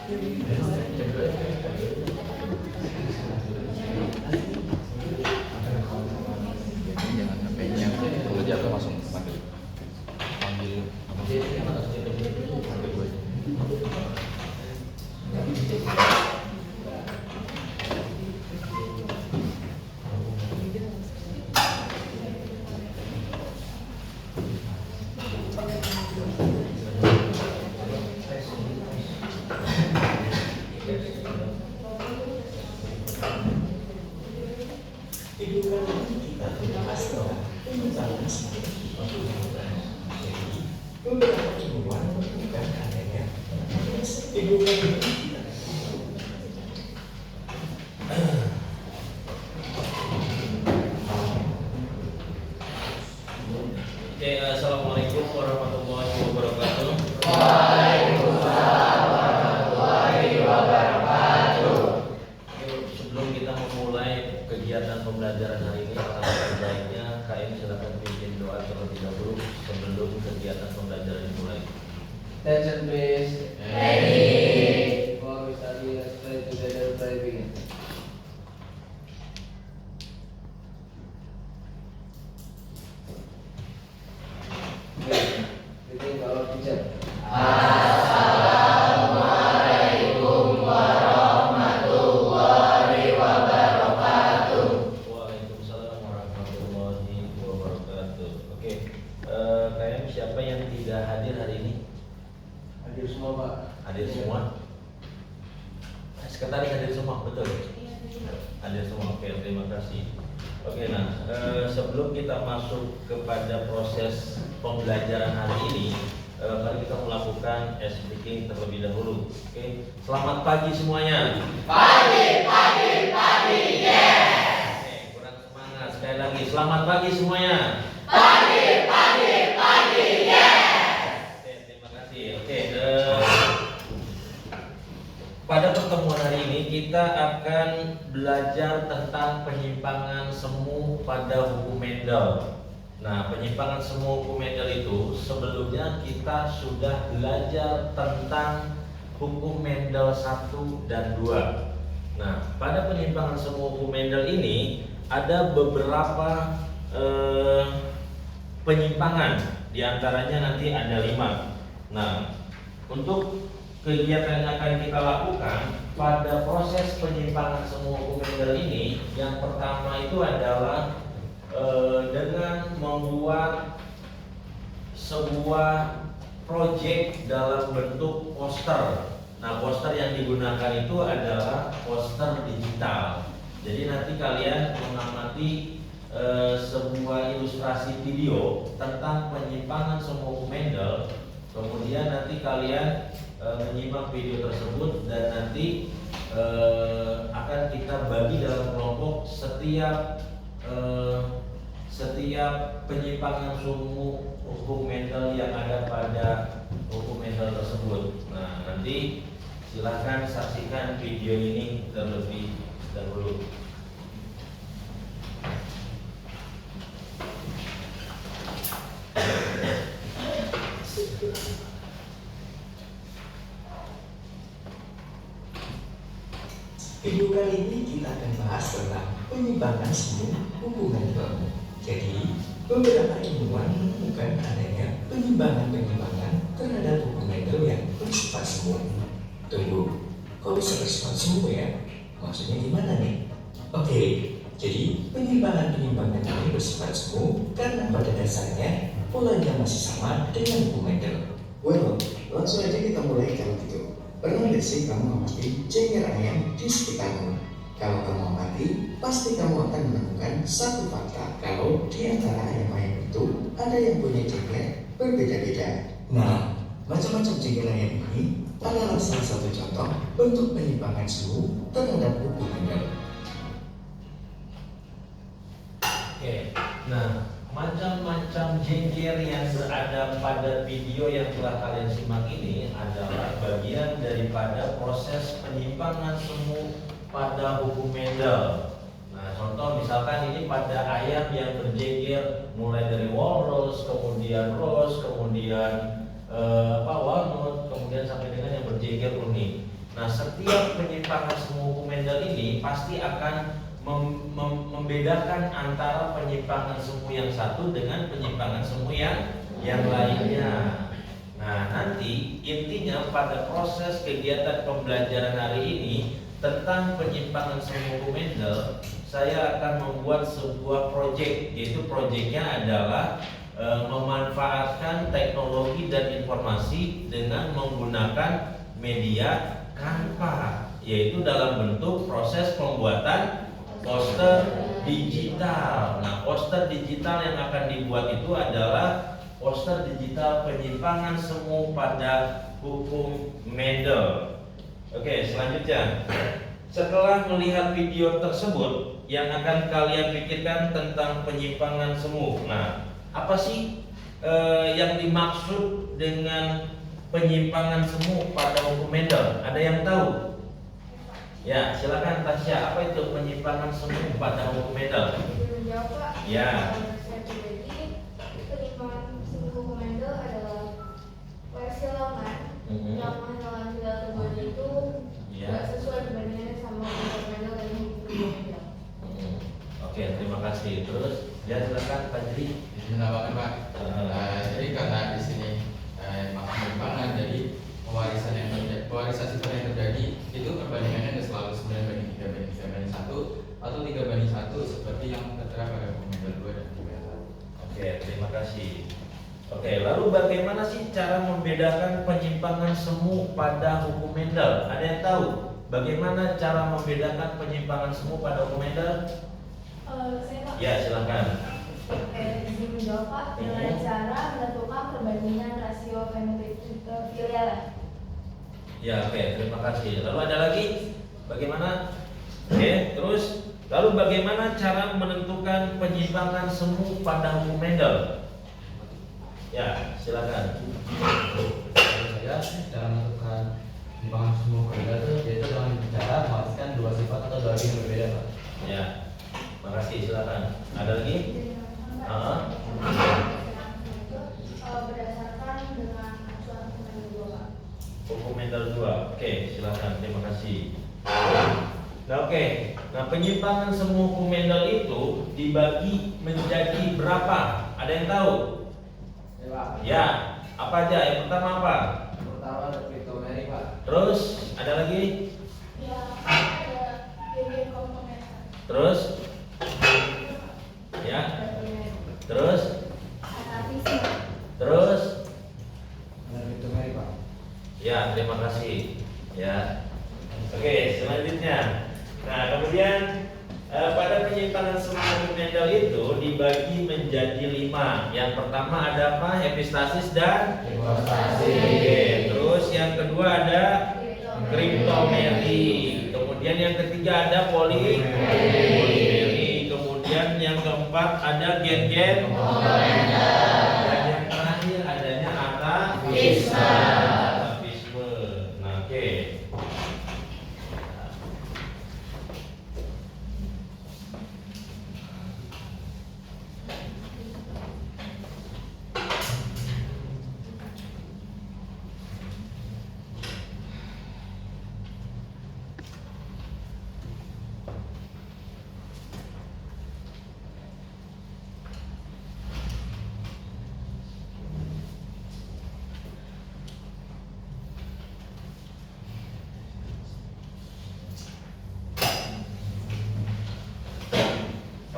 Jangan sampai yang kalau jatuh langsung panggil panggil gue. Assalamualaikum warahmatullahi wabarakatuh. Waalaikumsalam warahmatullahi wabarakatuh. Sebelum kita memulai kegiatan pembelajaran hari ini, alangkah baiknya KM silakan pimpin doa terlebih dahulu sebelum kegiatan pembelajaran dimulai. Attention please. Ready. Before we study, let's pray together. Pray begin. Greeting to our teacher. Assalamualaikum warahmatullahi wabarakatuh. Waalaikumsalam warahmatullahi wabarakatuh. Oke, KM siapa yang tidak hadir hari ini? Hadir semua Pak. Hadir semua? Sekretaris hadir semua, betul? Hadir semua, oke, terima kasih. Oke, nah sebelum kita masuk kepada proses pembelajaran hari ini, mari kita melakukan ice breaking terlebih dahulu. Oke, selamat pagi semuanya. Pagi, yes. Oke, kurang semangat, sekali lagi, selamat pagi semuanya. Pagi, yes. Oke, terima kasih. Oke, pada pertemuan hari ini kita akan belajar tentang penyimpangan semu pada hukum Mendel. Nah, penyimpangan semu hukum Mendel itu sebelumnya kita sudah belajar tentang hukum Mendel 1 dan 2. Nah, pada penyimpangan semu hukum Mendel ini ada beberapa penyimpangan, diantaranya nanti ada 5. Nah, untuk kegiatan yang akan kita lakukan pada proses penyimpangan semua hukum Mendel ini, yang pertama itu adalah dengan membuat sebuah proyek dalam bentuk poster. Nah, poster yang digunakan itu adalah poster digital. Jadi nanti kalian mengamati sebuah ilustrasi video tentang penyimpangan semua hukum Mendel. Kemudian nanti kalian menyimak video tersebut dan nanti akan kita bagi dalam kelompok setiap penyimpangan semu hukum Mendel yang ada pada hukum Mendel tersebut. Nah, nanti silahkan saksikan video ini terlebih dahulu. Video kali ini kita akan bahas tentang penyimpangan semu hubungan bangun. Jadi, beberapa ilmuwan menemukan adanya penyimpangan-penyimpangan terhadap hukum Mendel yang bersifat semu. Tunggu, kok bisa bersifat semu ya? Maksudnya gimana nih? Oke, jadi penyimpangan-penyimpangan ini bersifat semu karena pada dasarnya polanya masih sama dengan hukum Mendel. Well, langsung aja kita mulai kalau gitu. Pernah nggak sih kamu mengamati ceker ayam di sekitarmu? Kalau kamu amati, pasti kamu akan menemukan satu fakta kalau di antara ayam-ayam itu ada yang punya ceker berbeda-beda. Nah, macam-macam ceker ayam ini adalah salah satu contoh bentuk penyimpangan semu terhadap hukum Mendel. Oke, nah macam-macam jengger yang berada pada video yang telah kalian simak ini adalah bagian daripada proses penyimpangan semu pada hukum Mendel. Nah, contoh misalkan ini pada ayam yang berjengger mulai dari walrus, kemudian rose, kemudian walnut, kemudian sampai dengan yang berjengger kuning. Nah, setiap penyimpangan semu hukum Mendel ini pasti akan membedakan antara penyimpangan semu yang satu dengan penyimpangan semu yang lainnya. Nah, nanti intinya pada proses kegiatan pembelajaran hari ini tentang penyimpangan semu hukum Mendel, saya akan membuat sebuah proyek, yaitu proyeknya adalah memanfaatkan teknologi dan informasi dengan menggunakan media Canva, yaitu dalam bentuk proses pembuatan poster digital. Nah, poster digital yang akan dibuat itu adalah poster digital penyimpangan semu pada hukum Mendel. Oke, selanjutnya, setelah melihat video tersebut, yang akan kalian pikirkan tentang penyimpangan semu. Nah, apa sih yang dimaksud dengan penyimpangan semu pada hukum Mendel? Ada yang tahu? Ya, silakan Tasya. Apa itu penyimpangan semu pada hukum Mendel? Menjawab, Pak. Ya. Saya pribadi, penyimpangan semu hukum Mendel adalah versi longan yang masalah segala terbalik itu tidak sesuai perbandingannya sama hukum Mendel dan hukum Mendel. Oke, terima kasih. Terus, ya silakan Pak Jiri. Menambahkan Pak. Jadi karena di sini penyimpangan, jadi pewarisan sifat yang terjadi itu perbandingannya nggak selalu 9:3:3:1 atau 3:1 seperti yang tertera pada hukum Mendel 2 dan 3:1. Oke, terima kasih. Oke, lalu bagaimana sih cara membedakan penyimpangan semu pada hukum Mendel? Ada yang tahu bagaimana cara membedakan penyimpangan semu pada hukum Mendel? Saya, Pak. Ya, silakan. Izin menjawab, Pak, dengan cara menentukan perbandingan rasio filial. Ya, oke, terima kasih. Lalu ada lagi? Bagaimana? Oke, terus lalu bagaimana cara menentukan penyimpangan semu pada hukum Mendel? Ya, silakan. Saya dalam menentukan penyimpangan semu Mendel itu yaitu dengan cara memastikan dua sifat atau dua yang berbeda, Pak. Ya, makasih. Silakan. Ada lagi? Berdasarkan dengan acuan hukum Mendel 2, Pak. Hukum Mendel 2. Oke, silakan. Terima kasih. Nah, oke. Nah, penyimpangan semu hukum Mendel itu dibagi menjadi berapa? Ada yang tahu? Ya, Pak. Ya, apa aja? Yang pertama apa? Pertama ada Pictomery, Pak. Terus ada lagi? Ya, ada biaya komponen. Terus? Ya. Terus? Analisis. Terus? Ada Pictomery, Pak. Ya, terima kasih. Ya. Oke, selanjutnya. Nah, kemudian pada penyimpangan semu hukum Mendel itu dibagi menjadi 5. Yang pertama ada apa? Epistasis dan Hipostasi. Oke, terus yang kedua ada kriptomery. Kemudian yang ketiga ada polimery. Kemudian yang keempat ada gen-gen. Dan yang terakhir adanya atavisme. Nah, oke.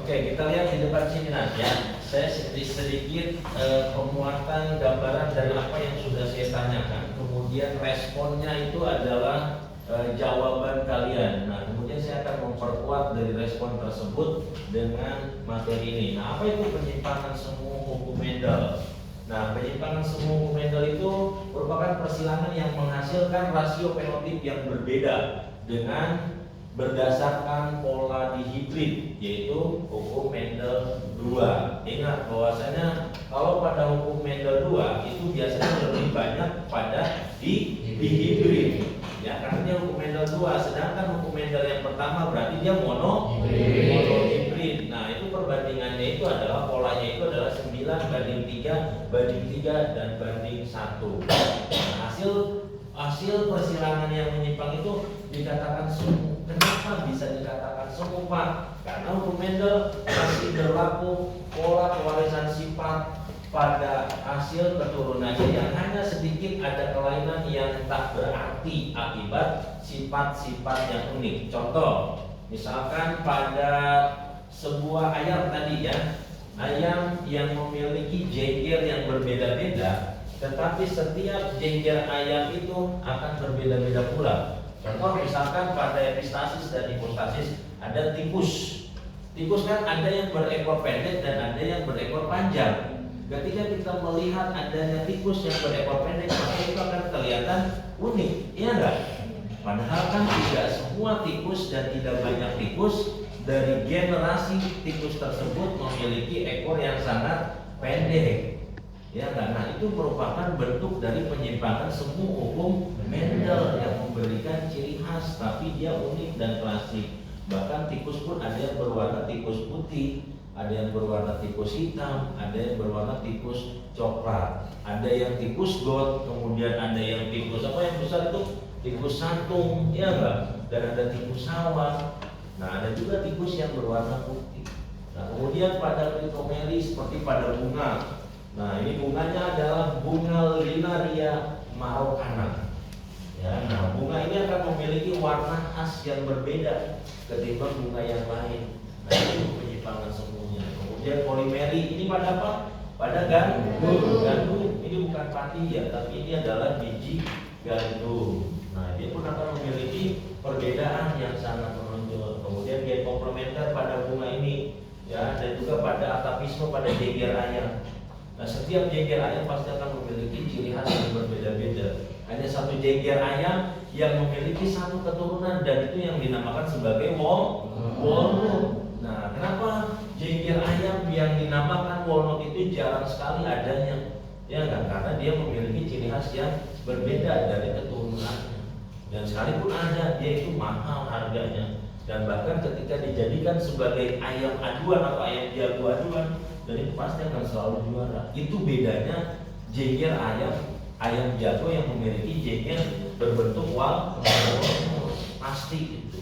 Oke, kita lihat di depan sini nanti ya. Saya sedikit pemuatan gambaran dari apa yang sudah saya tanyakan. Kemudian responnya itu adalah jawaban kalian. Nah, kemudian saya akan memperkuat dari respon tersebut dengan materi ini. Nah, apa itu penyimpangan semu hukum Mendel? Nah, penyimpangan semu hukum Mendel itu merupakan persilangan yang menghasilkan rasio fenotip yang berbeda dengan berdasarkan pola dihibrid, yaitu hukum Mendel 2. Ingat bahwasanya kalau pada hukum Mendel 2 itu biasanya lebih banyak pada dihibrid. Ya, karena dia hukum Mendel 2, sedangkan hukum Mendel yang pertama berarti dia monohibrid. Nah, itu perbandingannya itu adalah polanya itu adalah 9:3 dan banding 1. Nah, hasil persilangan yang menyimpang itu dikatakan semu. Kenapa bisa dikatakan semu, Pak? Karena hukum Mendel masih berlaku pola pewarisan sifat pada hasil keturunannya yang hanya sedikit ada kelainan yang tak berarti akibat sifat-sifat yang unik. Contoh, misalkan pada sebuah ayam tadi ya, ayam yang memiliki jengger yang berbeda-beda, tetapi setiap jengger ayam itu akan berbeda-beda pula. Contoh misalkan pada epistasis dan hipostasis ada tikus. Tikus kan ada yang berekor pendek dan ada yang berekor panjang. Ketika kita melihat adanya tikus yang berekor pendek, maka itu akan kelihatan unik, iya enggak? Padahal kan tidak semua tikus dan tidak banyak tikus dari generasi tikus tersebut memiliki ekor yang sangat pendek. Ya kan? Nah, itu merupakan bentuk dari penyimpangan semu hukum Mendel yang memberikan ciri khas, tapi dia unik dan klasik. Bahkan tikus pun ada yang berwarna tikus putih, ada yang berwarna tikus hitam, ada yang berwarna tikus coklat, ada yang tikus got, kemudian ada yang tikus apa yang besar itu tikus santung, ya enggak? Dan ada tikus sawah. Nah, ada juga tikus yang berwarna putih. Nah, kemudian pada trichomeli seperti pada bunga. Nah, ini bunganya adalah bunga Linaria marocana. Ya, nah bunga ini akan memiliki warna khas yang berbeda ketimbang bunga yang lain. Nah, itu penyimpangan semuanya. Kemudian polimeri ini pada apa? Pada gandum. Gandum ini bukan padi ya, tapi ini adalah biji gandum. Nah, dia pun akan memiliki perbedaan yang sangat menonjol. Kemudian gen komplementer pada bunga ini, ya, dan juga pada atapisme pada jengger ayam. Nah, setiap jengger ayam pasti akan memiliki ciri khas yang berbeda-beda. Hanya satu jengger ayam yang memiliki satu keturunan dan itu yang dinamakan sebagai walnut. Nah, kenapa jengger ayam yang dinamakan walnut itu jarang sekali adanya? Ya kan? Karena dia memiliki ciri khas yang berbeda dari keturunannya. Dan sekalipun ada, dia itu mahal harganya. Dan bahkan ketika dijadikan sebagai ayam aduan atau ayam jago aduan, dan itu pasti akan selalu juara. Itu bedanya jengger ayam jago yang memiliki jengger berbentuk walnut, pasti itu.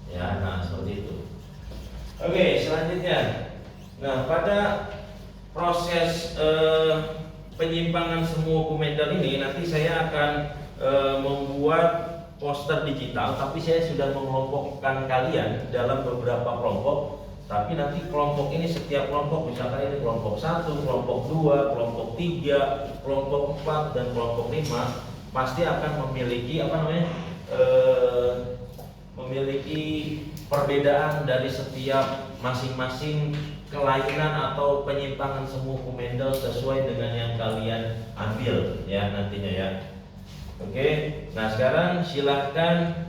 Ya, nah seperti itu. Oke, selanjutnya. Nah, pada proses penyimpangan semu hukum Mendel ini nanti saya akan membuat poster digital, tapi saya sudah mengelompokkan kalian dalam beberapa kelompok. Tapi nanti kelompok ini setiap kelompok, misalkan ini kelompok 1, kelompok 2, kelompok 3, kelompok 4 dan kelompok 5 pasti akan memiliki memiliki perbedaan dari setiap masing-masing kelainan atau penyimpangan semu hukum Mendel sesuai dengan yang kalian ambil ya nantinya ya. Oke, nah sekarang silahkan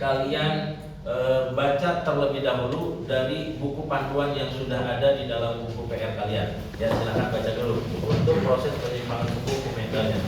kalian baca terlebih dahulu dari buku panduan yang sudah ada di dalam buku PR kalian. Ya, silahkan baca dulu untuk proses penyimpangan semu hukum Mendelnya.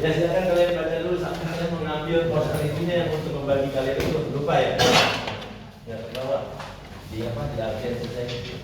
Ya, silakan kalian baca dulu sampai kalian mengambil poster itunya yang untuk membagi kalian itu. Lupa ya? Ya, ke bawah. Di apa? Di absen selesai.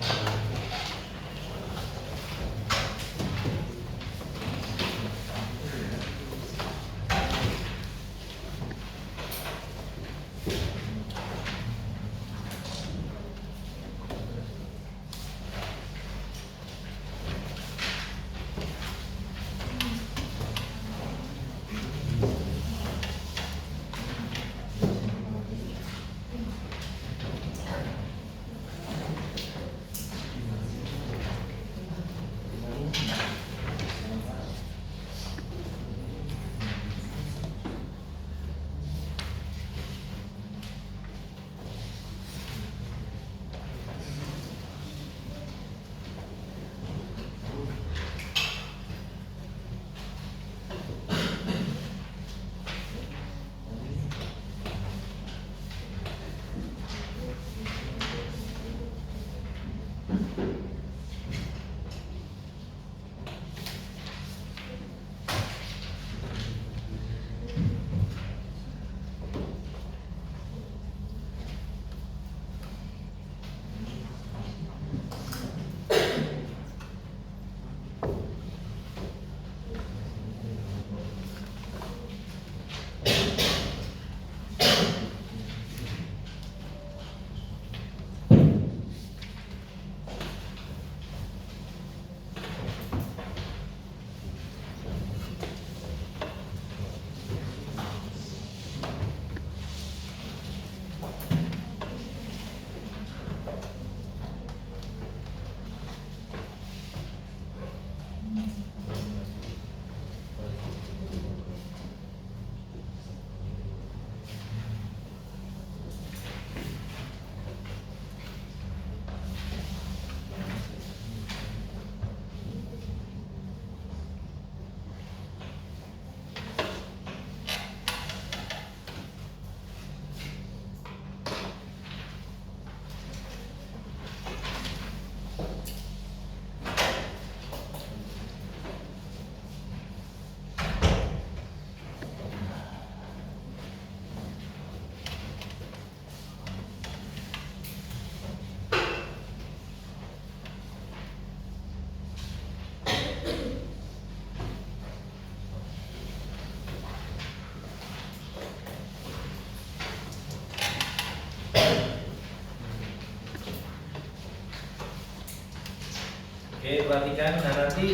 perhatikan. Nah, nanti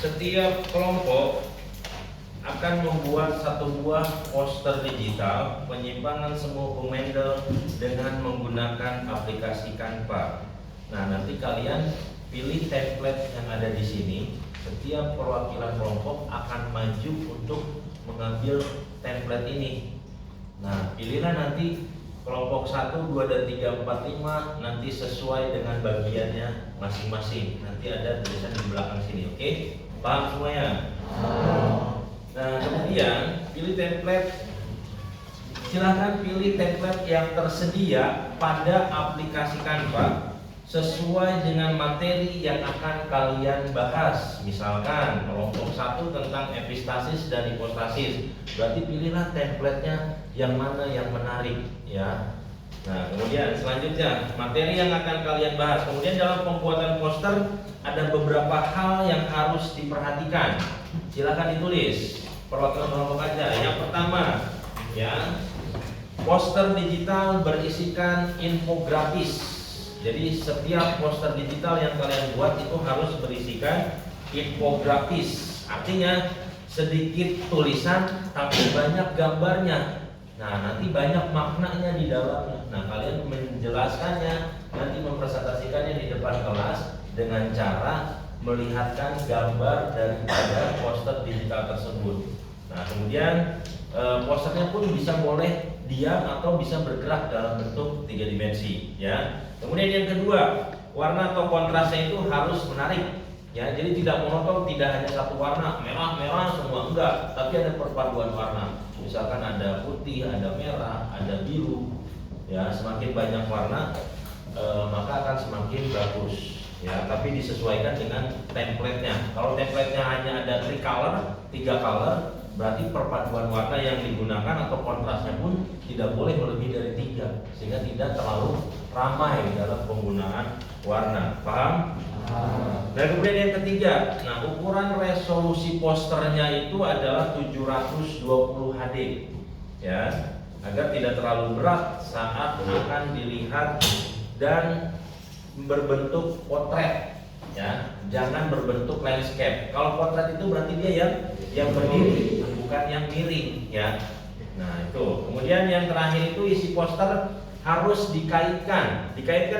setiap kelompok akan membuat satu buah poster digital penyimpangan semu Bumendel dengan menggunakan aplikasi Canva. Nah, nanti kalian pilih template yang ada di sini. Setiap perwakilan kelompok akan maju untuk mengambil template ini. Nah, pilihlah nanti kelompok 1, 2, dan 3, 4, 5 nanti sesuai dengan bagiannya masing-masing. Nanti ada tulisan di belakang sini, oke? Paham semuanya? Nah, kemudian pilih template. Silahkan pilih template yang tersedia pada aplikasi Canva sesuai dengan materi yang akan kalian bahas. Misalkan kelompok 1 tentang epistasis dan hipostasis, berarti pilihlah templatenya yang mana yang menarik, ya. Nah, kemudian selanjutnya materi yang akan kalian bahas. Kemudian dalam pembuatan poster ada beberapa hal yang harus diperhatikan. Silakan ditulis perwakilan kelompok aja. Yang pertama, ya, poster digital berisikan infografis. Jadi setiap poster digital yang kalian buat itu harus berisikan infografis. Artinya sedikit tulisan tapi banyak gambarnya. Nah, nanti banyak maknanya di dalamnya. Nah, kalian menjelaskannya, nanti mempresentasikannya di depan kelas dengan cara melihatkan gambar daripada poster digital tersebut. Nah, kemudian posternya pun bisa boleh diam atau bisa bergerak dalam bentuk 3 dimensi, ya. Kemudian yang kedua, warna atau kontrasnya itu harus menarik, ya. Jadi tidak monoton, tidak hanya satu warna, merah semua, enggak, tapi ada perpaduan warna. Misalkan ada putih, ada merah, ada biru, ya. Semakin banyak warna maka akan semakin bagus, ya. Tapi disesuaikan dengan templatenya. Kalau templatenya hanya ada 3 color, berarti perpaduan warna yang digunakan atau kontrasnya pun tidak boleh melebihi dari 3, sehingga tidak terlalu ramai dalam penggunaan warna. Paham? Nah, kemudian yang ketiga, nah, ukuran resolusi posternya itu adalah 720 HD, ya, agar tidak terlalu berat saat akan dilihat dan berbentuk potret, ya. Jangan berbentuk landscape. Kalau potret itu berarti dia yang berdiri, bukan yang miring, ya. Nah, itu. Kemudian yang terakhir itu isi poster harus dikaitkan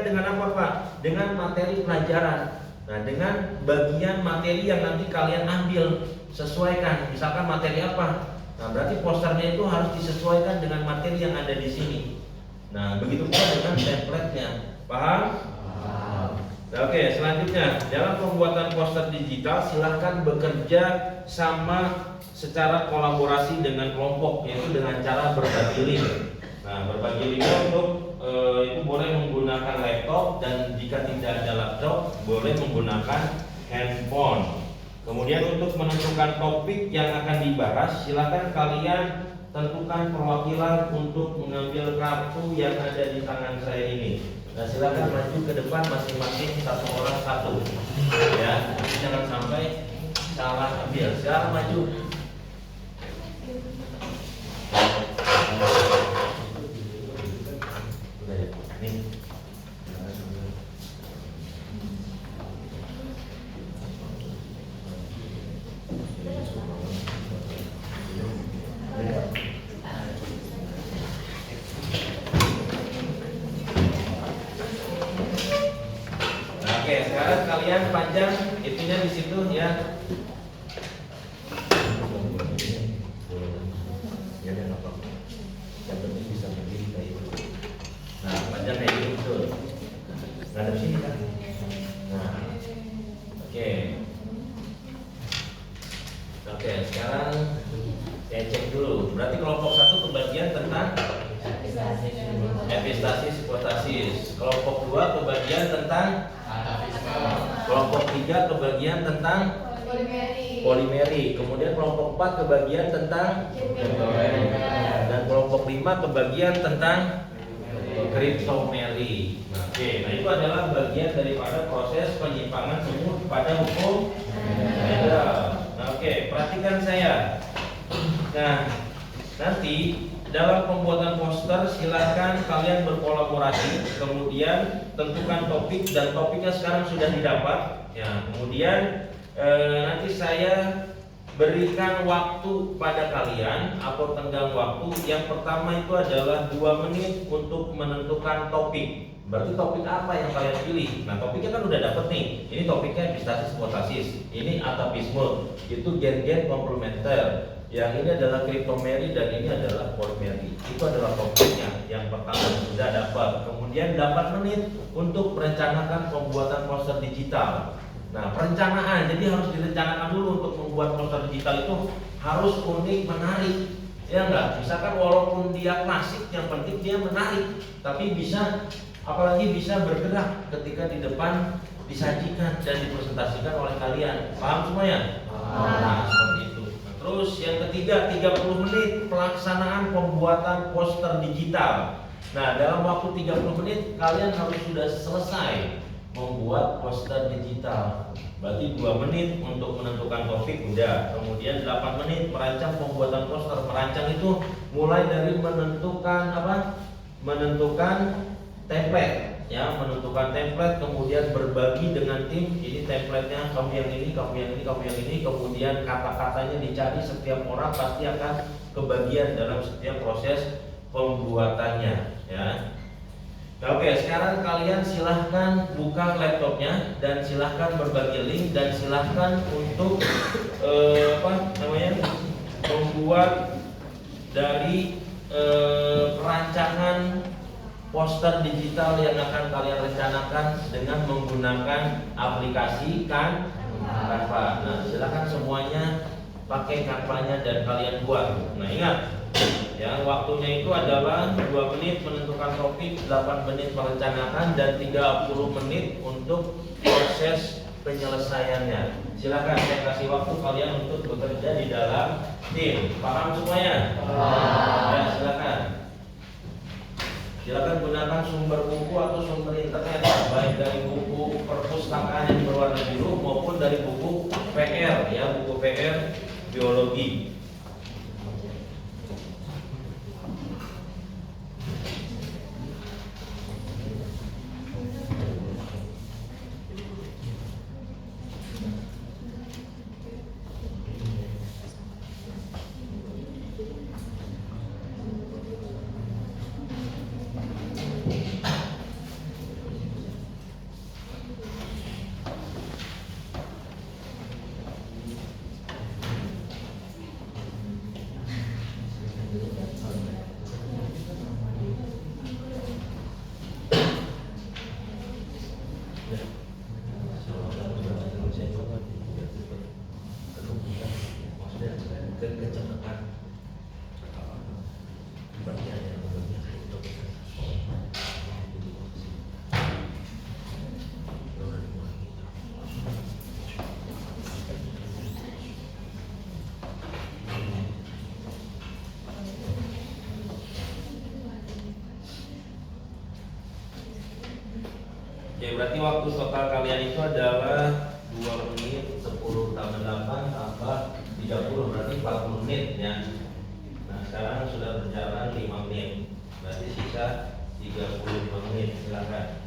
dengan apa, Pak? Dengan materi pelajaran. Nah, dengan bagian materi yang nanti kalian ambil, sesuaikan. Misalkan materi apa? Nah, berarti posternya itu harus disesuaikan dengan materi yang ada di sini. Nah, begitu pula dengan templatenya. Paham? Oke, selanjutnya dalam pembuatan poster digital silahkan bekerja sama secara kolaborasi dengan kelompok, yaitu dengan cara berbagi link. Nah, berbagi link untuk itu boleh menggunakan laptop, dan jika tidak ada laptop boleh menggunakan handphone. Kemudian untuk menentukan topik yang akan dibahas, silahkan kalian tentukan perwakilan untuk mengambil kartu yang ada di tangan saya ini. Nah, silakan maju ke depan masing-masing, satu orang satu, ya. Jangan sampai salah ambil. Silakan maju. Udah ya, nih. Oke, sekarang kalian panjang itunya di situ, ya. Ya, nggak apa-apa. Yang penting bisa berdiri kayak itu. Nah, panjang kayak gitu, betul. Ngadep sini kan. Nah, oke. Oke, sekarang saya cek dulu. Berarti kelompok 1 kebagian tentang epistasis, hipostasis. Kelompok 2 kebagian tentang Atavisme. kelompok 3 kebagian tentang polimeri. Kemudian kelompok 4 kebagian tentang dan kelompok 5 kebagian tentang kriptomeri. Oke, nah itu adalah bagian daripada proses penyimpangan semu pada hukum Mendel. Nah, oke, perhatikan saya. Nah, nanti dalam pembuatan poster silahkan kalian berkolaborasi, kemudian tentukan topik dan topiknya sekarang sudah didapat. Ya, kemudian nanti saya berikan waktu pada kalian atau tenggang waktu. Yang pertama itu adalah 2 menit untuk menentukan topik. Berarti topik apa yang kalian pilih? Nah, topiknya kan udah dapet nih. Ini topiknya epistasis hipotasis, ini atapisme, itu gen-gen komplementer. Yang ini adalah kriptomeri dan ini adalah polimeri. Itu adalah topiknya. Yang pertama sudah dapat. Kemudian 8 menit untuk merencanakan pembuatan poster digital. Nah, perencanaan, jadi harus direncanakan dulu untuk membuat poster digital itu harus unik, menarik. Ya enggak? Misalkan walaupun dia klasik, yang penting dia menarik, tapi bisa, apalagi bisa bergerak ketika di depan disajikan dan dipresentasikan oleh kalian. Paham semuanya? Nah, seperti itu. Nah, terus yang ketiga, 30 menit pelaksanaan pembuatan poster digital. Nah, dalam waktu 30 menit kalian harus sudah selesai membuat poster digital. Berarti 2 menit untuk menentukan topik udah. Kemudian 8 menit merancang pembuatan poster. Merancang itu mulai dari menentukan apa? Menentukan template, ya, menentukan template, kemudian berbagi dengan tim. Ini template-nya kamu yang ini, kamu yang ini, kamu yang ini. Kemudian kata-katanya dicari, setiap orang pasti akan kebagian dalam setiap proses pembuatannya, ya. Oke, sekarang kalian silahkan buka laptopnya dan silahkan berbagi link dan silahkan untuk membuat dari perancangan poster digital yang akan kalian rencanakan dengan menggunakan aplikasi Canva. Nah, silahkan semuanya pakai Canva-nya dan kalian buat. Nah, ingat. Yang waktunya itu adalah 2 menit menentukan topik, 8 menit merencanakan, dan 30 menit untuk proses penyelesaiannya. Silakan saya kasih waktu kalian untuk bekerja di dalam tim. Paham semuanya? Ya, silakan. Silakan gunakan sumber buku atau sumber internet, baik dari buku perpustakaan yang berwarna biru maupun dari buku PR, ya, buku PR biologi. Oke, berarti waktu total kalian itu adalah 2 menit 10 tambah 8 tambah 30, berarti 40 menit, ya. Nah, sekarang sudah berjalan 5 menit, berarti sisa 35 menit. Silakan.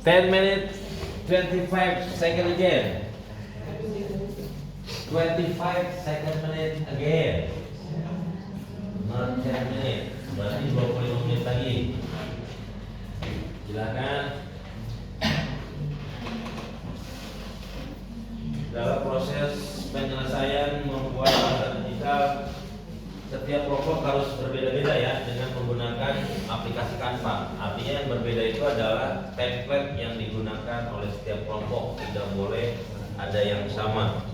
10 minutes 25 second again. 25 second minute again. Not 10 minutes. Berarti 25 menit lagi. Silakan. Dalam proses penyelesaian membuat bahasa digital, setiap kelompok harus berbeda-beda ya dengan menggunakan aplikasi Canva. Artinya yang berbeda itu adalah template yang digunakan oleh setiap kelompok, tidak boleh ada yang sama.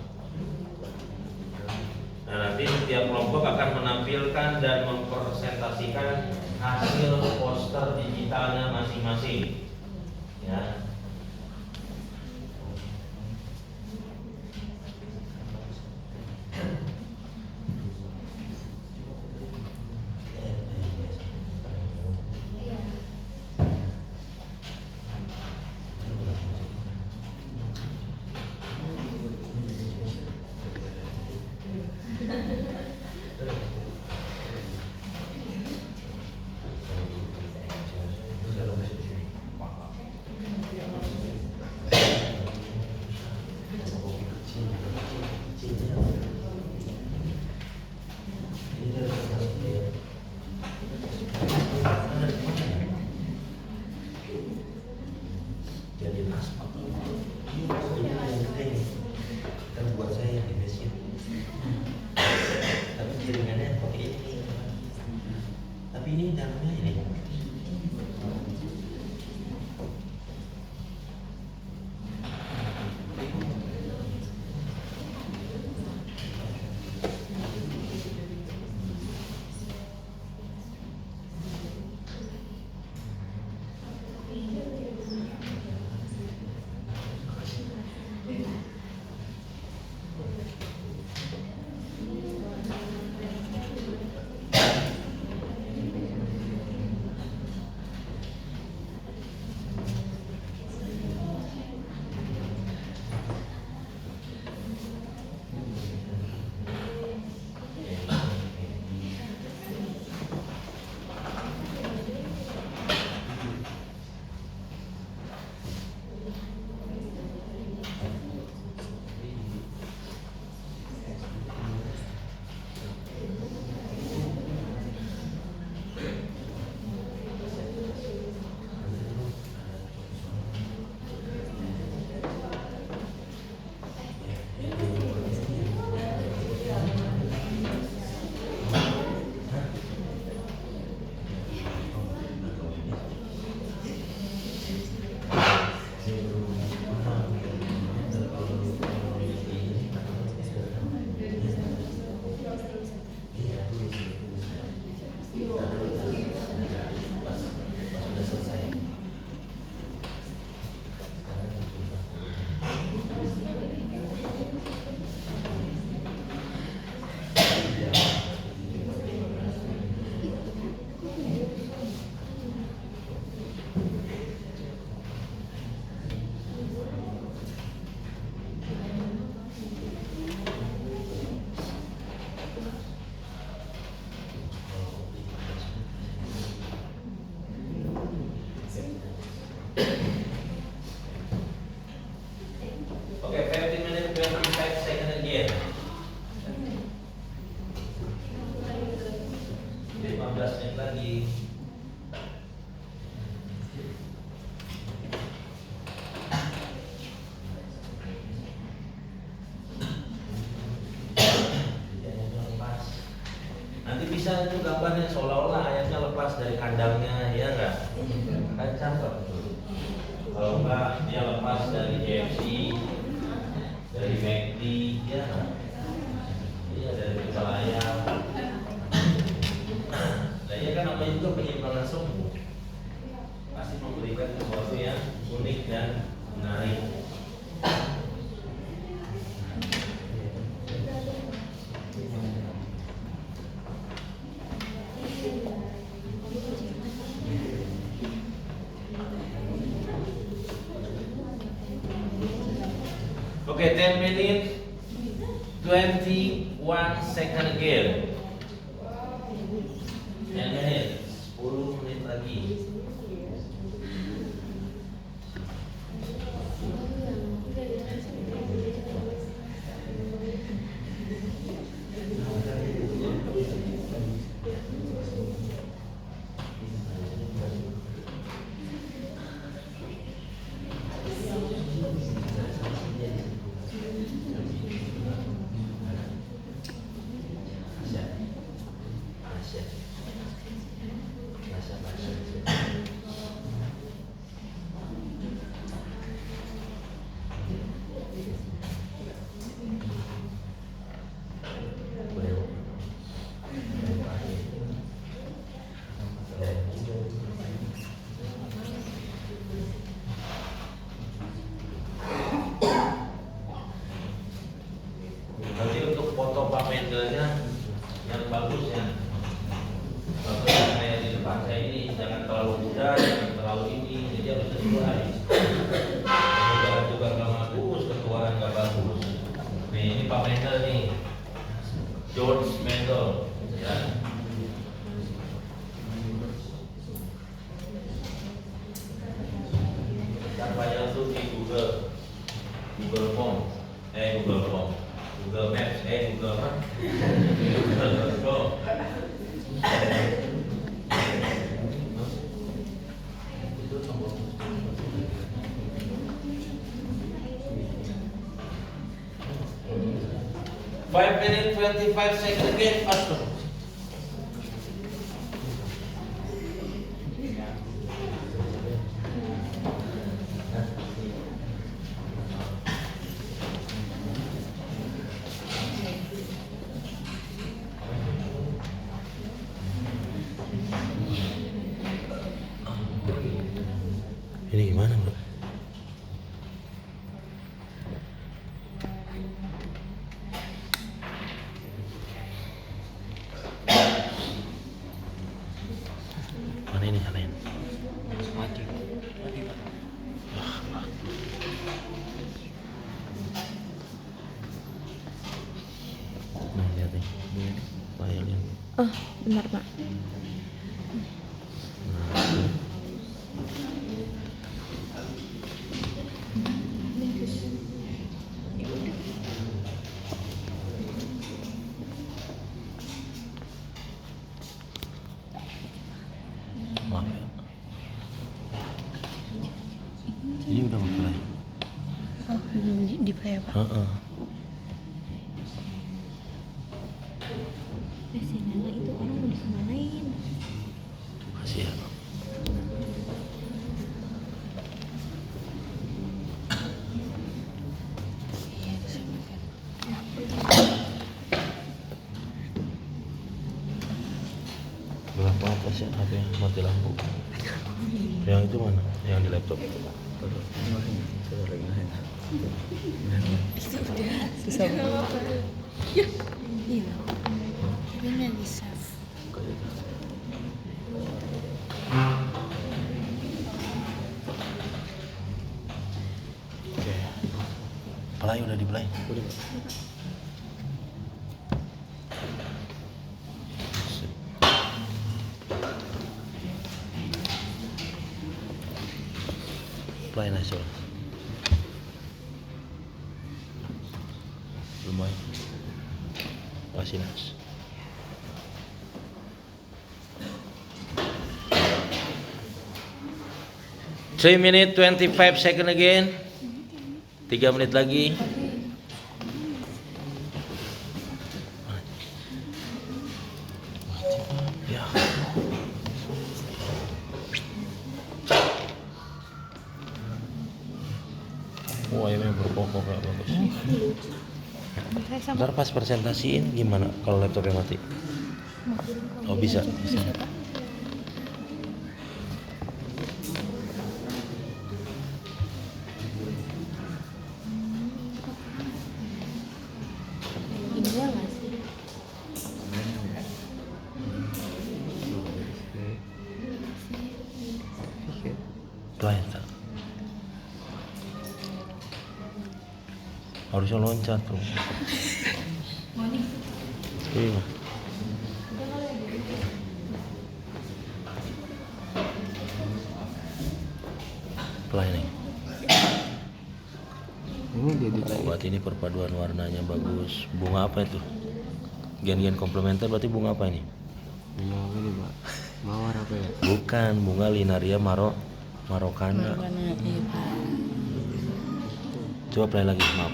Nah, nanti setiap kelompok akan menampilkan dan mempresentasikan hasil poster digitalnya masing-masing. Ya. Oke, 15 minutes 25 second again. 15 menit lagi. Nanti bisa itu gambarnya seolah-olah ayamnya lepas dari kandangnya, ya enggak? Kan cakep tuh. Kalau enggak dia lepas dari KFC, dari McD, ya enggak? Iya, dari kepala ayam. Nah, ya kan namanya juga penyimpangan semu. Pasti memberikan sesuatu yang unik dan menarik. Oke, 10 minutes 21 second again. 10 menit, 10 menit lagi. Nanti untuk foto Pak Mendelnya yang bagus ya. Foto yang kayak di depan saya ini jangan terlalu muda, jangan terlalu ini, jadi harus sesuai. Muda juga nggak bagus, ketuaan nggak bagus. Nih ini Pak Mendel nih, George Mendel, ya. Kan file tuh di Google Form, Google Maps, Google apa? Google.com. Five minutes 25 seconds again, faster. Ini gimana, Bro? Mana ini kalian? Mati. Nah, lihat nih. Ini file yang. Oh, benar Pak. Maaf ya. Ini udah mulai. Oh, di play ya Pak? Sinyalnya itu orang mau dikemanain? Makasih ya. Gelap apa sih HP mati lampu? Yang itu mana? Yang di laptop itu. Susah banget. Ya, iya. Tapi nggak bisa. Oke. Play udah di play. Udah. Play nasional. Lumayan. Masih nas. Three minute 25 second again. 3 menit lagi. Ya. Wah, ini berpokok gak bagus. Ntar pas presentasiin gimana kalau laptopnya mati? Oh bisa. Iya nggak sih? Lain tak? Harusnya loncat tuh. Iya. Planning. Buat ini perpaduan warnanya bagus. Bunga apa itu? Gen-gen komplementer berarti bunga apa ini? Bunga ini Pak, mawar apa ya? Bukan, bunga Linaria Marokana. Iya Pak. Coba play lagi, maaf.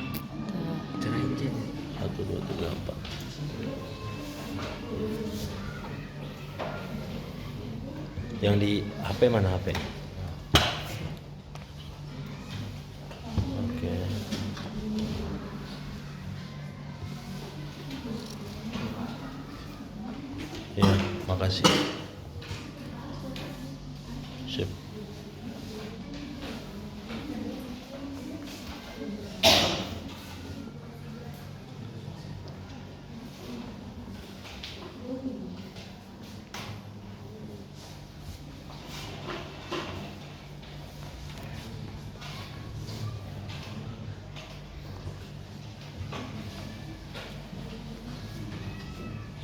Cara aja. 1, 2, 3, 4. Yang di HP mana HP? Oke. Ya, makasih. Sip.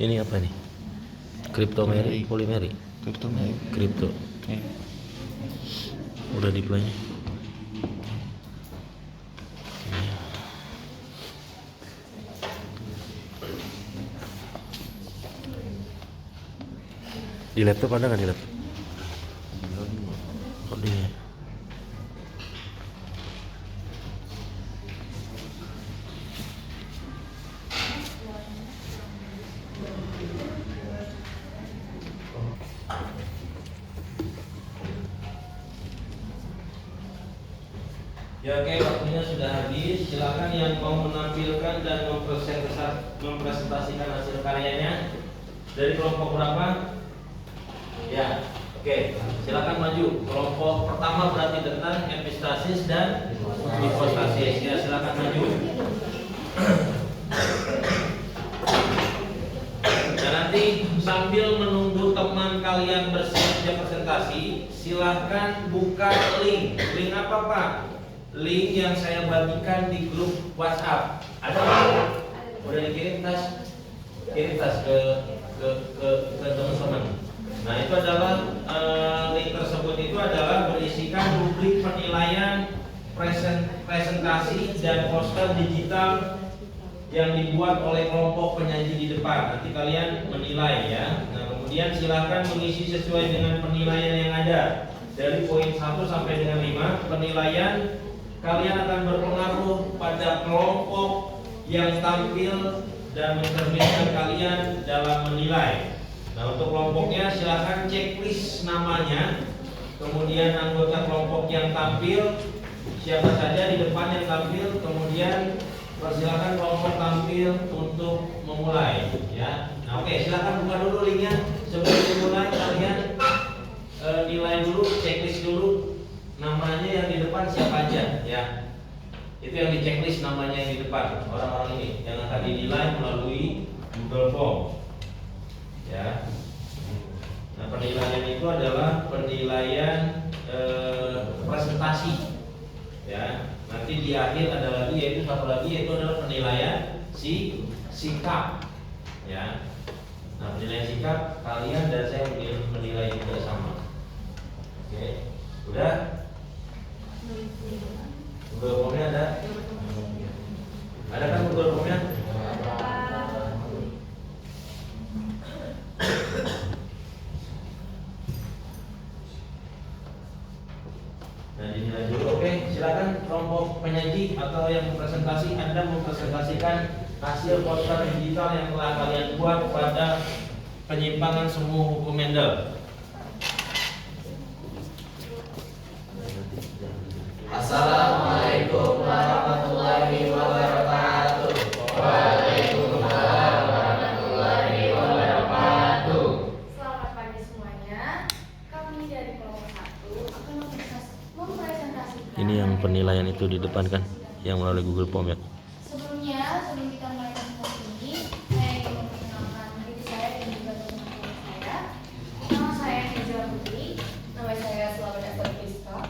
Ini apa nih? Cryptomeri, polimeri. Crypto. Udah di play. Di laptop ada nggak di laptop? Oh, di. Ya oke, waktunya sudah habis. Silakan yang mau menampilkan dan mempresentasikan hasil karyanya. Dari kelompok berapa? Ya, oke. Silakan maju. Kelompok pertama berarti tentang epistasis dan hipostasis. Ya, silakan maju. Dan nanti sambil menunggu teman kalian bersiap presentasi, silahkan buka link. Link apa Pak? Link yang saya bagikan di grup WhatsApp. Ada nggak? Udah dikirim tas? Kirim tas ke teman-teman. Nah itu adalah link tersebut itu adalah berisikan rubrik penilaian presentasi dan poster digital yang dibuat oleh kelompok penyaji di depan. Nanti kalian menilai ya. Nah kemudian silahkan mengisi sesuai dengan penilaian yang ada. Dari poin 1 sampai dengan 5 penilaian kalian akan berpengaruh pada kelompok yang tampil dan mencerminkan kalian dalam menilai. Nah untuk kelompoknya silahkan checklist namanya, kemudian anggota kelompok yang tampil, siapa saja di depan yang tampil, kemudian persilakan kelompok tampil untuk memulai. Ya. Nah oke, silahkan buka dulu linknya sebelum dimulai kalian nilai dulu, checklist dulu. Namanya yang di depan siapa aja ya. Itu yang di checklist namanya yang di depan orang-orang ini yang akan dinilai melalui Google Form. Ya. Nah, penilaian itu adalah penilaian presentasi. Ya. Nanti di akhir ada lagi yaitu satu lagi yaitu adalah penilaian sikap. Ya. Nah, penilaian sikap kalian dan saya menilai juga sama. Oke. Udah? Google Form-nya ada? Ada kan Google Form-nya? Nah dinilai dulu. Oke, silakan kelompok penyaji atau yang presentasi, Anda mempresentasikan hasil poster digital yang telah kalian buat pada penyimpangan semu hukum Mendel. Assalamualaikum warahmatullahi wabarakatuh. Waalaikumsalam warahmatullahi wabarakatuh. Selamat pagi semuanya. Kami dari kelompok 1 akan mempresentasikan. Ini yang penilaian itu di depan kan, yang melalui Google Form ya. Sebelum kita mulai presentasi ini, saya ingin memperkenalkan diri saya dan juga teman-teman saya. Nama saya Kezia Putri. Nama saya Selamat Datang Rizka.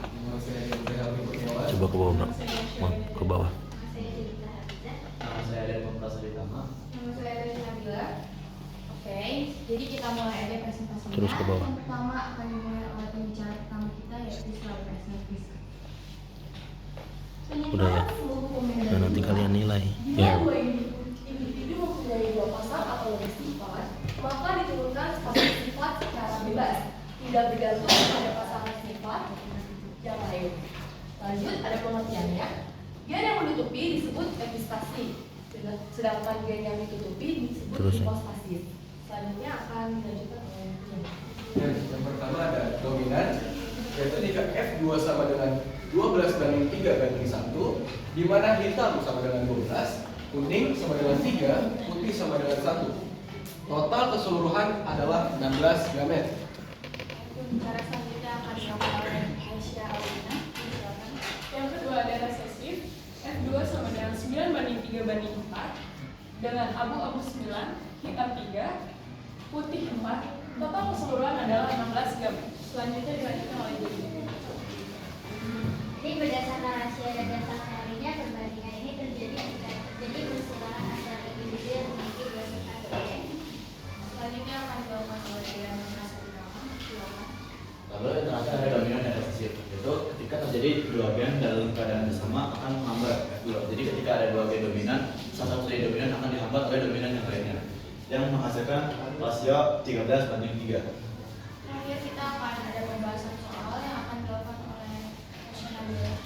Coba ke bawah, Bro. Ke bawah. Nama saya Lemon Prasaditama. Nama saya Rina Nabila. Oke, jadi kita mulai aja presentasinya. Terus ke bawah. Yang pertama akan dimulai oleh pembicara pertama kita yaitu Selamat Datang Rizka. Udah ya. Nah nanti kalian nilai. Ya. Dua individu mempunyai dua pasang atau lebih sifat, maka diturunkan satu sifat secara bebas, tidak bergantung pada pasangan sifat yang lain. Lanjut, ada pengertiannya. Gen yang menutupi disebut epistasi, sedangkan gen yang ditutupi disebut hipostasis. Selanjutnya akan dilanjutkan oleh Yang pertama ada dominan, yaitu jika F2 sama dengan 12:3:1, di mana hitam sama dengan 12, kuning sama dengan 3, putih sama dengan 1. Total keseluruhan adalah 16 gamet. Pembicara selanjutnya akan dilakukan oleh Aisyah Alina. Silakan. Yang kedua ada resesif, F2 sama dengan 9:3/4, dengan abu-abu 9, hitam 3, putih 4, total keseluruhan adalah 16 gamet. Selanjutnya dilanjutkan oleh Jadi. Jadi berdasarkan rasio dan data harinya, perbandingan ini terjadi jika terjadi persekolahan antara individu yang memiliki dua sifat gen. dominan dalam keadaan bersama akan menghambat F2. Jadi ketika ada dua B dominan, salah satu dari dominan akan dihambat oleh dominan yang lainnya, yang menghasilkan rasio 13:3. Terakhir kita akan ada pembahasan soal yang akan dilakukan oleh Nasional.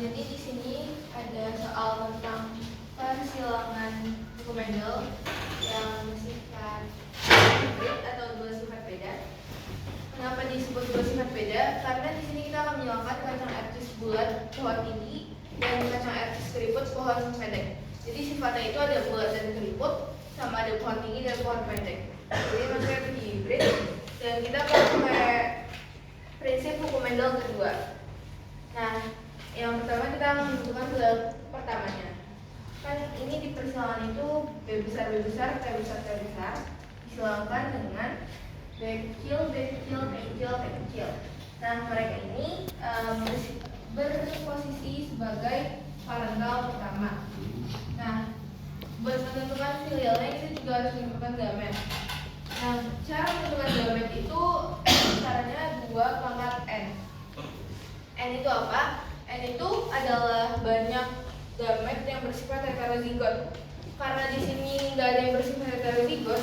Jadi di sini ada soal tentang persilangan dokumendel yang bersifat hybrid atau dua sifat beda. Kenapa disebut dua sifat beda? Karena di sini kita akan menyilangkan kacang ertis bulat pohon tinggi dan kacang ertis keriput pohon pendek. Jadi sifatnya itu ada bulat dan keriput, sama ada pohon tinggi dan pohon pendek. Jadi maksudnya itu di hybrid, dan kita pakai prinsip hukum Mendel kedua. Nah, yang pertama kita akan menentukan gelar pertamanya. Kan ini di persilangan itu B besar, T besar, T besar disilangkan dengan B kecil, T kecil. Nah, mereka ini berposisi sebagai parental pertama. Nah, buat menentukan filialnya kita juga harus menentukan gamet. Nah, cara menentukan gamet itu caranya 2 pangkat N. N itu apa? N itu adalah banyak gamet yang bersifat heterozigot. Karena di sini nggak ada yang bersifat heterozigot,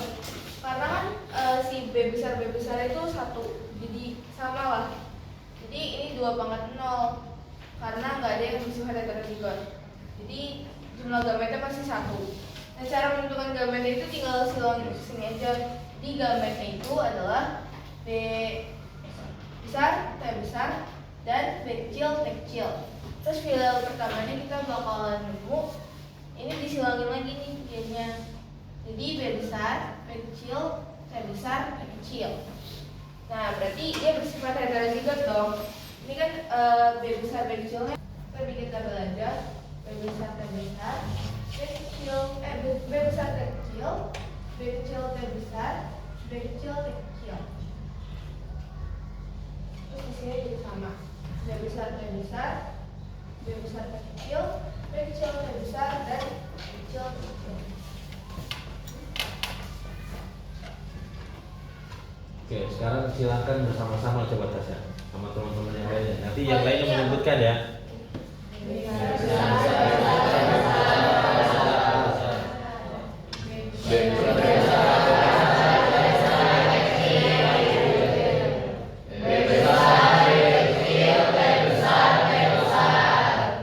karena kan si B besar itu 1, jadi sama lah. Jadi ini 2 pangkat 0 karena nggak ada yang bersifat heterozigot. Jadi jumlah gametnya masih 1. Nah, cara menentukan gametnya itu tinggal silang sini aja. Jadi gametnya itu adalah B besar, T besar, dan B kecil, T kecil. Terus filial pertamanya kita bakalan nemu, ini disilangin lagi nih dia-nya. Jadi B besar, B kecil, T besar, T kecil. Nah, berarti dia bersifat heterozigot dong. Ini kan B besar, B kecilnya kita bikin tabel aja. B besar, T besar, B kecil, B besar, T kecil, B kecil, T besar, B kecil, T kecil. Terus isinya jadi sama. B besar, T besar, B besar, T kecil, B kecil, T besar, dan B kecil, T kecil. Oke, sekarang silakan bersama-sama coba Tasya sama teman-teman yang lainnya. Nanti yang lainnya menyebutkan ya.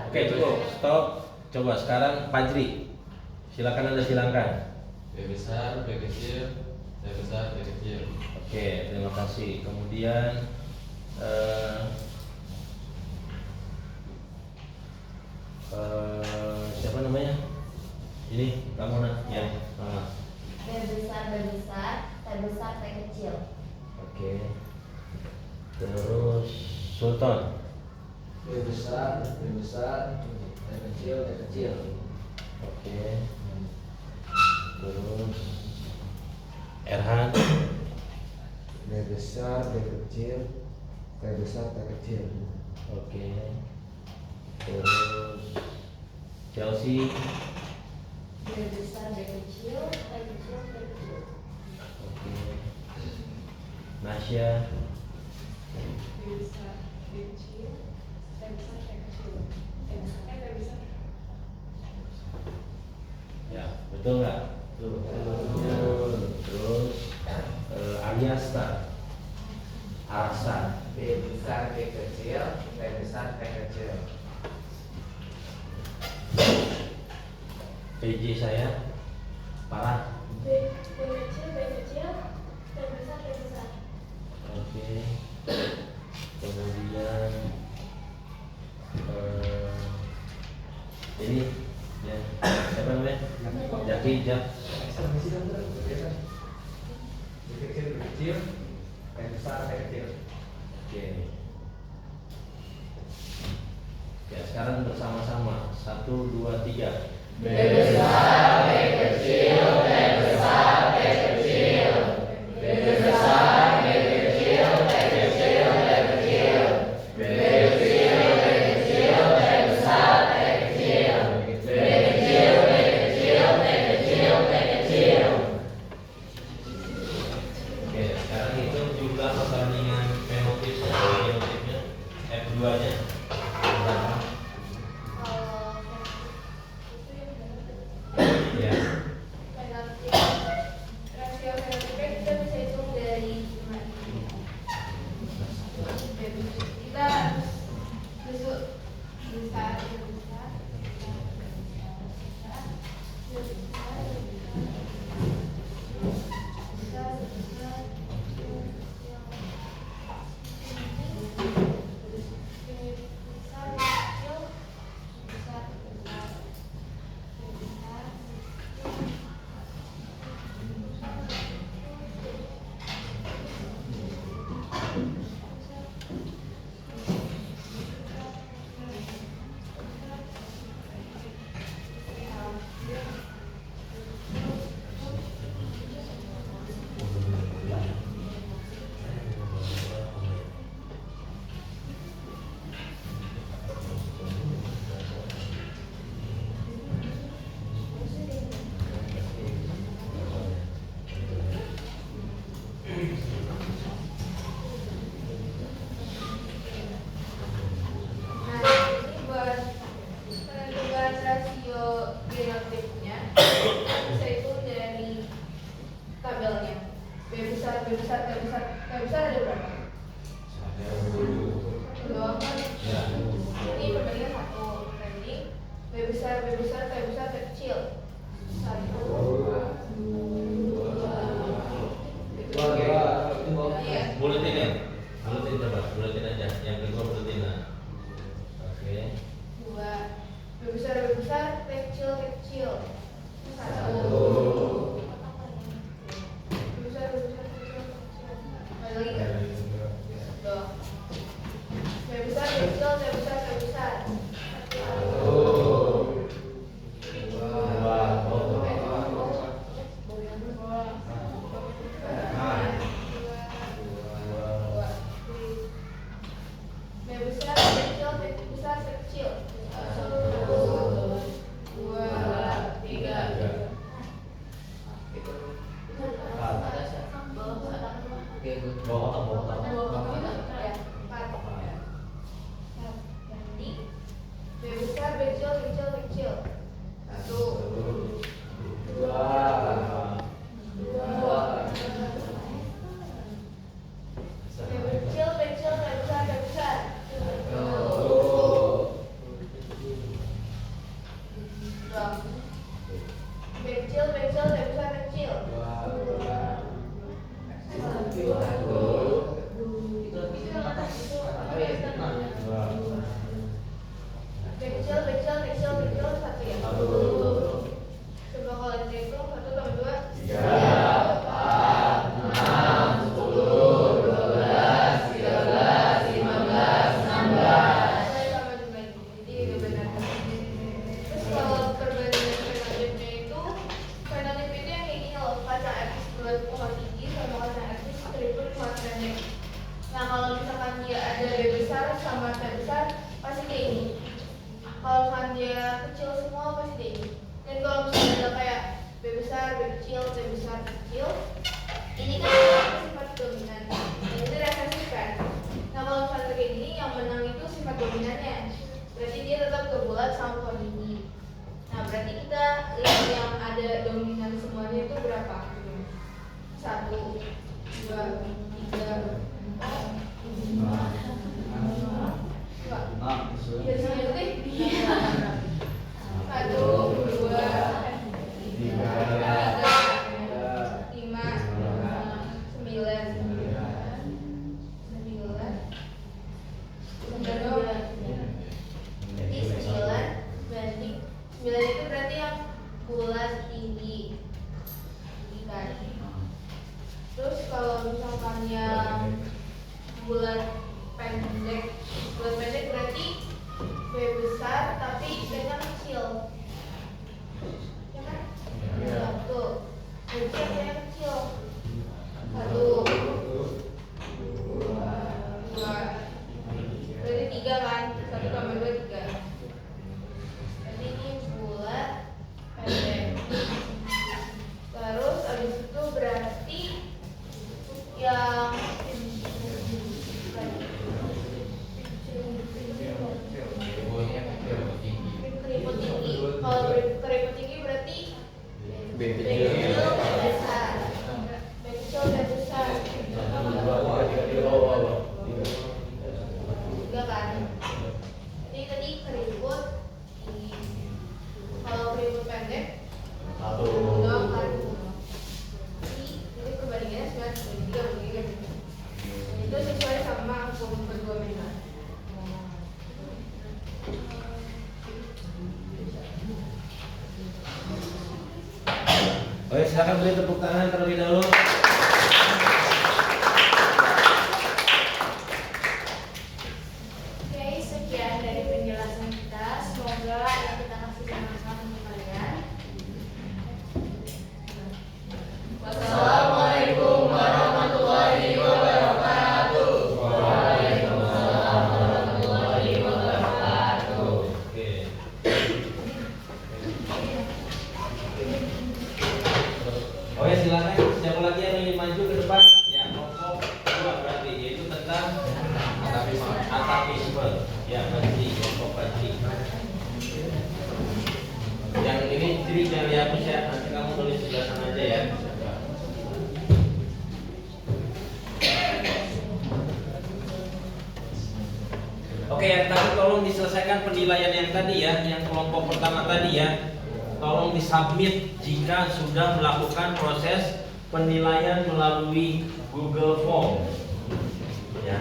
Oke, cukup. Stop. Coba sekarang Fajri. Silakan Anda silangkan. B besar, B kecil, T besar, T kecil. Oke, terima kasih. Kemudian siapa namanya? Ini kamu nak ya, sama. B besar, T besar, T kecil. Oke. Terus Sultan. B besar, T kecil, T kecil. Oke. Terus Erhan. B besar, B kecil, T besar, T kecil. Oke. Terus Chelsea. B besar, B kecil, T kecil, T kecil. Oke. Nasya. B besar, B kecil, T besar, T kecil. T besar. Ya, betul nggak? Betul. Terus Ariasta. Arsa. B besar, B kecil, T besar, T kecil. PJ saya. Parah. B kecil, B kecil, T besar, T besar. Oke. Kemudian ini ya siapa namanya? Jaki Jak. B kecil, B kecil, T besar, T kecil. Oke. Ya sekarang bersama-sama 1, 2, 3. B besar, B kecil, T besar, T kecil. B besar, B kecil, T kecil, T kecil. B kecil, B kecil, T besar, T kecil. B kecil, B kecil, T kecil, T kecil. Oke, sekarang itu jumlah perbandingan fenotipnya F2-nya berapa? Ya. Rasio fenotipnya kita bisa hitung dari gimana? Kita harus besar, besar, Buletin ya? Buletin coba, buletin aja. Yang kedua buletin. Oke. besar, kecil, kecil. Satu. Besar, kecil, kecil. Balik kan? Dua. Besar, kecil, besar. Kecil, satu ya. persen. Berarti dia tetap ke bulat sama pohon tinggi. Nah berarti kita lihat yang ada dominan semuanya itu berapa? 1, 2, 3, 3. Terus kalau misalkan yang bulat pendek berarti B besar tapi B-nya kecil, ya kan? Tuh, berarti B-nya kecil. 1, 2, berarti 3 kan? 1 tambah 2, 3. Berarti ini bulat pendek. Terus abis itu berarti yang keriput tinggi. Kalau keriput tinggi berarti B kecil B besar. B kecil B besar. 3 kan? Jadi tadi keriput tinggi. Kalau keriput pendek 1 kan? Jadi perbandingannya 9:3. Itu sesuai sama volume kedua meter. Oke, silakan beri tepuk tangan terlebih dahulu. Oke, sekian dari penjelasan kita. Semoga yang kita kasih bermanfaat untuk kalian. Wassalamualaikum warahmatullahi wabarakatuh. Waalaikumsalam warahmatullahi wabarakatuh. Oke. Oke, silakan. Siapa lagi yang ingin maju ke depan? Ya, kelompok 2 berarti yaitu tentang atavisme. Ya, berarti kelompok berarti. Yang ini jadi jangan dihapus ya. Nanti kamu tulis sebelah sana aja ya. Oke, yang tadi tolong diselesaikan penilaian yang tadi ya, yang kelompok pertama tadi ya. Tolong disubmit jika sudah melakukan proses penilaian melalui Google Form. Ya.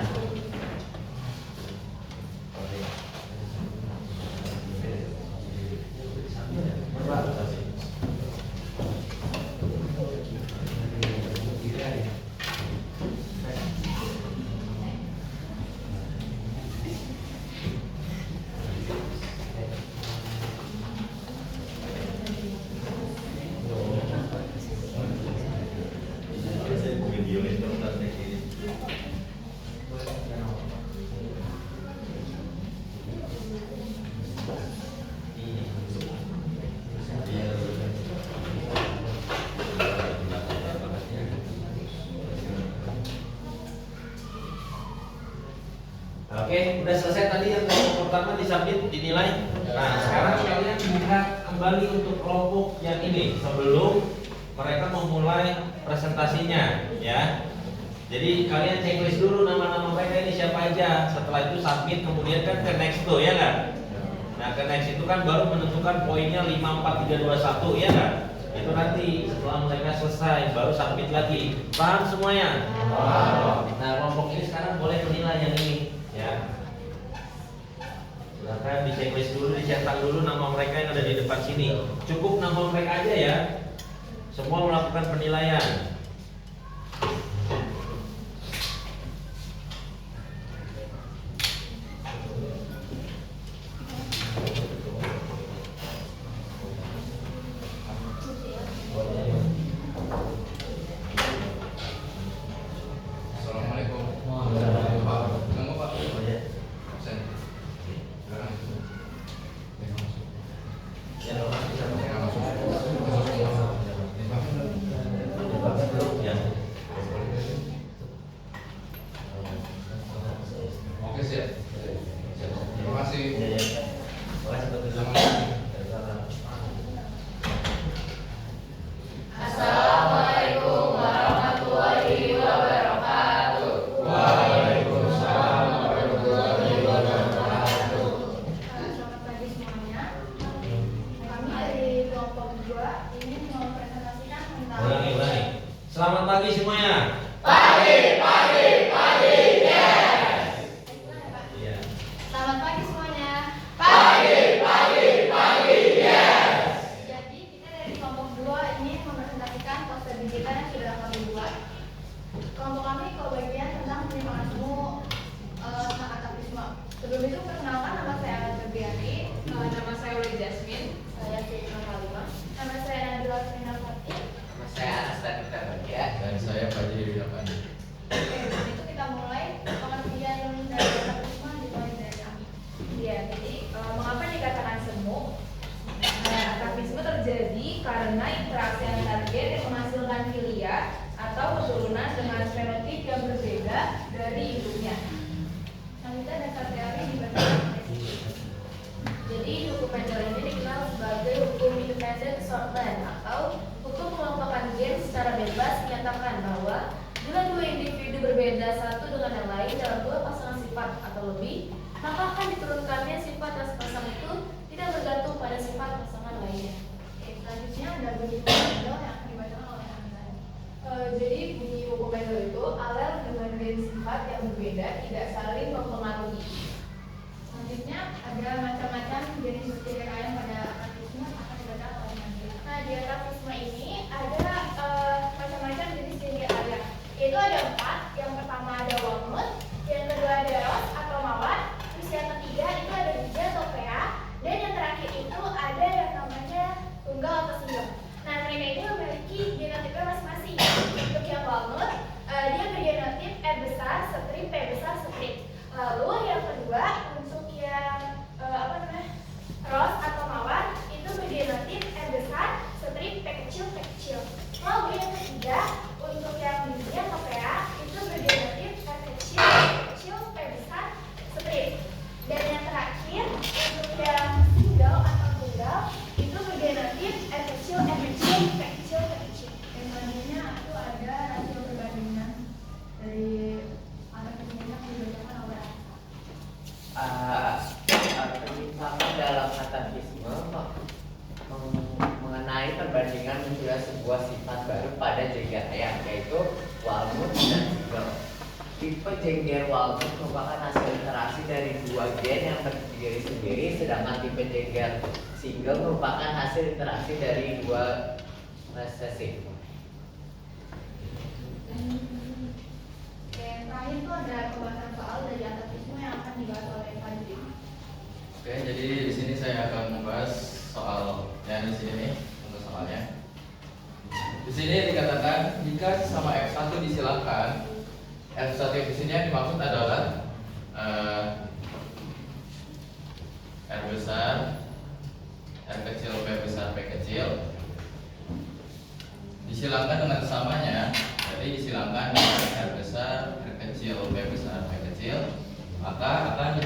Oke, udah selesai tadi yang kelompok pertama disubmit, dinilai. Nah, sekarang kalian buka kembali untuk kelompok yang ini sebelum mereka memulai presentasinya, ya. Jadi kalian checklist dulu nama-nama mereka ini siapa aja. Setelah itu submit, kemudian kan ke next tuh, ya kan? Nah, ke next itu kan baru menentukan poinnya 5, 4, 3, 2, 1, ya kan? Itu nanti setelah mereka selesai baru submit lagi. Paham semuanya? Nah, kelompok ini sekarang boleh menilai yang ini. Ya, silakan di checklist dulu, dicetak dulu nama mereka yang ada di depan sini. Cukup nama mereka aja ya. Semua melakukan penilaian. Assalamualaikum. Tunggu Pak. Absen. Ya, Ya, ya. Makasih buat Sama. Assalamualaikum warahmatullahi wabarakatuh. Waalaikumsalam warahmatullahi wabarakatuh. Selamat pagi semuanya. Kami dari kelompok 2 ingin mempresentasikan tentang Ulangi. Selamat pagi semuanya. Iya. Selamat pagi semuanya. Jadi kita dari kelompok 2 ingin mempresentasikan poster digital yang sudah kami buat. Kelompok kami kebagian tentang penyimpangan semu tentang atavisme. Sebelum itu perkenalkan, nama saya Alan Febriani, nama saya Uli Jasmine, saya Fitna Kalimah, nama saya Nabila Fina Fatih. Nama saya Anastasia Bagia. Dan saya Fajri Ridha Pandi. Oke, dari itu kita mulai pengertian dari atavisme dimulai dari kami. Iya, jadi mengapa dikatakan semu? Atavisme terjadi karena interaksi antar gen yang menghasilkan filia atau keturunan dengan fenotip yang berbeda dari induknya. Selanjutnya dasar teori dibandingkan spesifik. Jadi hukum Mendel ini dikenal sebagai hukum independent assortment atau hukum pengelompokan gen secara bebas menyatakan bahwa bila dua individu berbeda satu dengan yang lain dalam dua pasangan sifat atau lebih, maka akan diturunkannya sifat dan sepasang itu tidak bergantung pada sifat pasangan lainnya. Oke, selanjutnya ada bunyi hukum Mendel yang akan dibacakan oleh Anda. Jadi bunyi hukum Mendel itu alel dengan gen sifat yang berbeda tidak saling mempengaruhi. Selanjutnya ada macam-macam jenis perceraian pada atavisme akan dibacakan oleh Anda. Nah, di atavisme ini ada macam-macam jenis perceraian. Itu ada 4. Yang pertama ada walnut, yang kedua ada rose atau mawar, terus yang ketiga itu ada hijau atau pea, dan yang terakhir itu ada yang namanya tunggal atau single. Nah, mereka itu memiliki genotipnya masing-masing. Untuk yang walnut, dia bergenotip R besar, strip, P besar, strip. Lalu yang kedua untuk yang rose atau mawar itu bergenotip R besar, strip, P kecil, P kecil. Lalu yang ketiga untuk yang biji atau pea itu bergenotip R kecil, P besar, strip. Dan yang terakhir untuk yang single atau tunggal itu bergenotip R kecil, P kecil, P kecil. Dan selanjutnya itu ada rasio perbandingan dari atavisme yang dibacakan oleh Penyimpangan dalam atavisme mengenai perbandingan munculnya sebuah sifat baru pada jengger ayam, yaitu walnut dan single. Tipe jengger walnut merupakan hasil interaksi dari dua gen yang berdiri sendiri, sedangkan tipe jengger single merupakan hasil interaksi dari dua resesif. yang terakhir itu ada pembahasan soal dari atavisme yang akan dibahas oleh Fajri. Oke, jadi di sini saya akan membahas soal yang di sini nih untuk soalnya. Di sini dikatakan jika sesama F1 disilakan, F1 di sini yang dimaksud adalah R besar, R kecil, P besar, P kecil. Disilakan dengan sesamanya, jadi disilakan dengan R besar, R kecil, P besar, P kecil, maka akan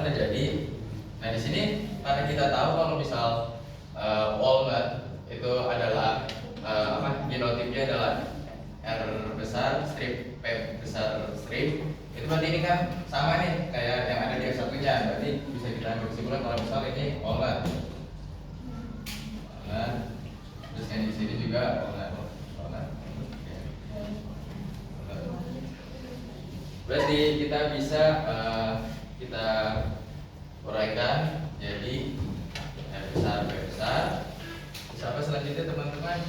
terjadi. Nah di sini karena kita tahu kalau misal walnut itu adalah genotipnya adalah R besar strip P besar strip, itu berarti ini kan sama nih kayak yang ada di satunya, berarti bisa kita ambil kesimpulan kalau misal ini walnut. Terus yang di sini juga walnut. Berarti kita bisa kita uraikan jadi R besar, P besar. Terus apa selanjutnya teman-teman?